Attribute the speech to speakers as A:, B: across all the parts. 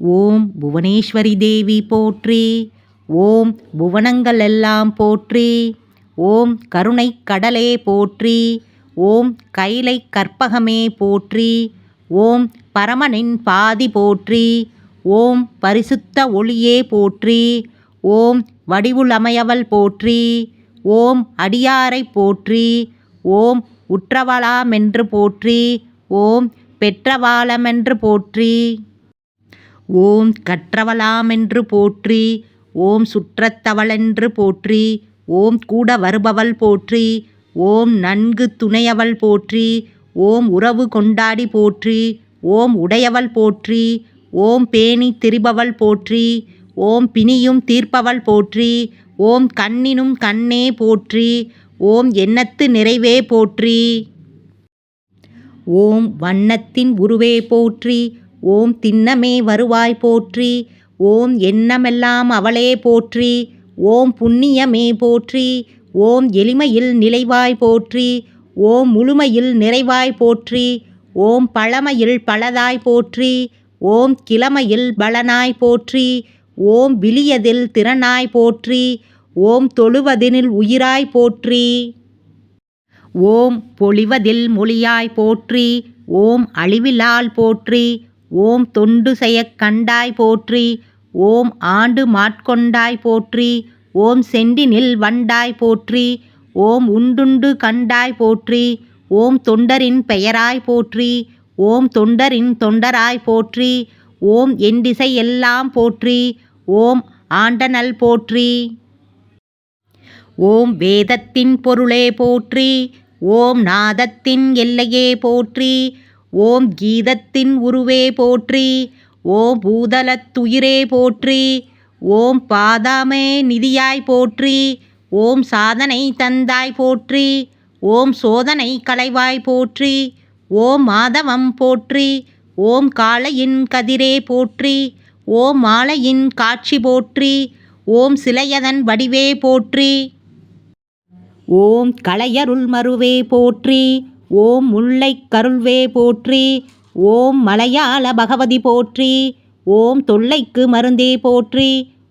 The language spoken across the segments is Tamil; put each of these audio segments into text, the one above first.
A: ஓம் புவனேஸ்வரி தேவி போற்றி. ஓம் புவனங்கள் எல்லாம் போற்றி. ஓம் கருணை கடலே போற்றி. ஓம் கைலை கற்பகமே போற்றி. ஓம் பரமனின் பாதி போற்றி. ஓம் பரிசுத்த ஒளியே போற்றி. ஓம் வடிவுளமையவள் போற்றி. ஓம் அடியாரை போற்றி. ஓம் உற்றவளாமென்று போற்றி. ஓம் பெற்றவாளமென்று போற்றி. ஓம் கற்றவளாமென்று போற்றி. ஓம் சுற்றத்தவளென்று போற்றி. ஓம் கூட வருபவள் போற்றி. ஓம் நன்கு துணையவள் போற்றி. ஓம் உறவு கொண்டாடி போற்றி. ஓம் உடையவள் போற்றி. ஓம் பேணி திரிபவள் போற்றி. ஓம் பிணியும் தீர்ப்பவள் போற்றி. ஓம் கண்ணினும் கண்ணே போற்றி. ஓம் எண்ணத்து நிறைவே போற்றி. ஓம் வண்ணத்தின் உருவே போற்றி. ஓம் திண்ணமே வருவாய் போற்றி. ஓம் எண்ணமெல்லாம் அவளே போற்றி. ஓம் புண்ணியமே போற்றி. ஓம் எளிமையில் நிலைவாய் போற்றி. ஓம் முழுமையில் நிறைவாய் போற்றி. ஓம் பழமையில் பலதாய் போற்றி. ஓம் கிழமையில் பலனாய் போற்றி. ஓம் விளியதில் திறனாய் போற்றி. ஓம் தொழுவதினில் உயிராய் போற்றி. ஓம் பொழிவதில் மொழியாய் போற்றி. ஓம் அழிவிலாள் போற்றி. ஓம் தொண்டு செய்யக் கண்டாய் போற்றி. ஓம் ஆண்டு மாட்கொண்டாய் போற்றி. ஓம் செண்டினில் வண்டாய் போற்றி. ஓம் உண்டுண்டு கண்டாய் போற்றி. ஓம் தொண்டரின் பெயராய் போற்றி. ஓம் தொண்டரின் தொண்டராய் போற்றி. ஓம் என் திசை எல்லாம் போற்றி. ஓம் ஆண்டனள் போற்றி. ஓம் வேதத்தின் பொருளே போற்றி. ஓம் நாதத்தின் எல்லையே போற்றி. ஓம் கீதத்தின் உருவே போற்றி. ஓம் பூதலத்துயிரே போற்றி. ஓம் பாதாமே நிதியாய் போற்றி. ஓம் சாதனை தந்தாய் போற்றி. ஓம் சோதனை களைவாய் போற்றி. ஓம் மாதவம் போற்றி. ஓம் காலையின் கதிரே போற்றி. ஓம் மாலையின் காட்சி போற்றி. ஓம் சிலையதன் வடிவே போற்றி. ஓம் கலையருள் மருவே போற்றி. ஓம் முல்லை கருள்வே போற்றி. ஓம் மலையாள பகவதி போற்றி. ஓம் தொல்லைக்கு மருந்தே போற்றி.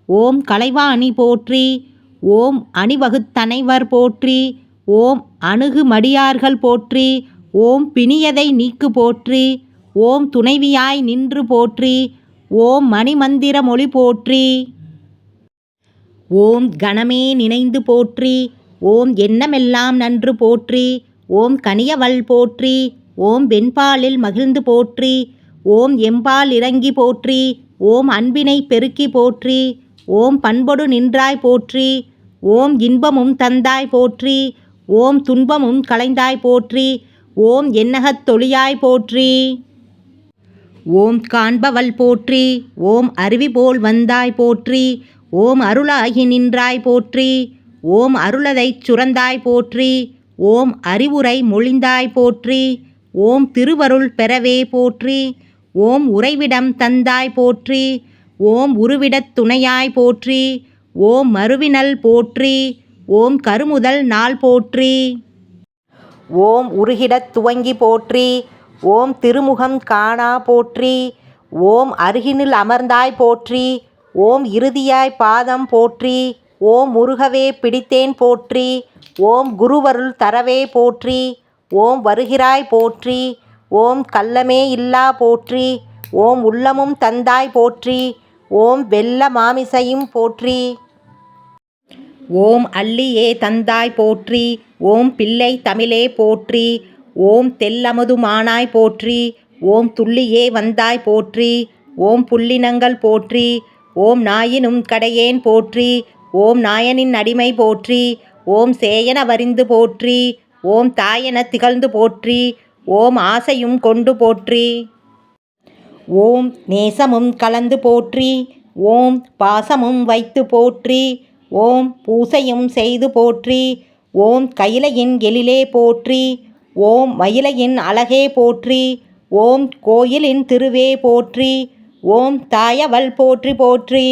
A: ஓம் கலைவாணி போற்றி. ஓம் அணிவகுத்தனைவர் போற்றி. ஓம் அணுகுமடியார்கள் போற்றி. ஓம் பிணியதை நீக்கு போற்றி. ஓம் துணைவியாய் நின்று போற்றி. ஓம் மணிமந்திர மொழி போற்றி. ஓம் கணமே நினைந்து போற்றி. ஓம் எண்ணமெல்லாம் நன்று போற்றி. ஓம் கனியவள் போற்றி. ஓம் வெண்பாலில் மகிழ்ந்து போற்றி. ஓம் எம்பால் இறங்கி போற்றி. ஓம் அன்பினை பெருக்கி போற்றி. ஓம் பண்பொடு நின்றாய் போற்றி. ஓம் இன்பமும் தந்தாய் போற்றி. ஓம் துன்பமும் களைந்தாய் போற்றி. ஓம் எண்ணகத் தொழியாய் போற்றி. ஓம் காண்பவள் போற்றி. ஓம் அருவி போல் வந்தாய் போற்றி. ஓம் அருளாகி நின்றாய் போற்றி. ஓம் அருளதைச் சுரந்தாய் போற்றி. ஓம் அறிவுரை மொழிந்தாய் போற்றி. ஓம் திருவருள் பெறவே போற்றி. ஓம் உறைவிடம் தந்தாய் போற்றி. ஓம் உருவிடத் துணையாய் போற்றி. ஓம் மருவினல் போற்றி. ஓம் கருமுதல் நாள் போற்றி. ஓம் உருகிடத் துவங்கி போற்றி. ஓம் திருமுகம் காணா போற்றி. ஓம் அருகினில் அமர்ந்தாய் போற்றி. ஓம் இறுதியாய் பாதம் போற்றி. ஓம் முருகவே பிடித்தேன் போற்றி. ஓம் குருவருள் தரவே போற்றி. ஓம் வருகிறாய் போற்றி. ஓம் கள்ளமே இல்லா போற்றி. ஓம் உள்ளமும் தந்தாய் போற்றி. ஓம் வெள்ள மாமிசையும் போற்றி. ஓம் அல்லியே தந்தாய் போற்றி. ஓம் பிள்ளை தமிழே போற்றி. ஓம் தெல்லமுதுமானாய் போற்றி. ஓம் துள்ளியே வந்தாய் போற்றி. ஓம் புள்ளினங்கள் போற்றி. ஓம் நாயினும் கடையேன் போற்றி. ஓம் நாயனின் அடிமை போற்றி. ஓம் சேயன வரிந்து போற்றி. ஓம் தாயென திகழ்ந்து போற்றி. ஓம் ஆசையும் கொண்டு போற்றி. ஓம் நேசமும் கலந்து போற்றி. ஓம் பாசமும் வைத்து போற்றி. ஓம் பூசையும் செய்து போற்றி. ஓம் கைலையின் எழிலே போற்றி. ஓம் மயிலையின் அழகே போற்றி. ஓம் கோயிலின் திருவே போற்றி. ஓம் தாயவள் போற்றி போற்றி.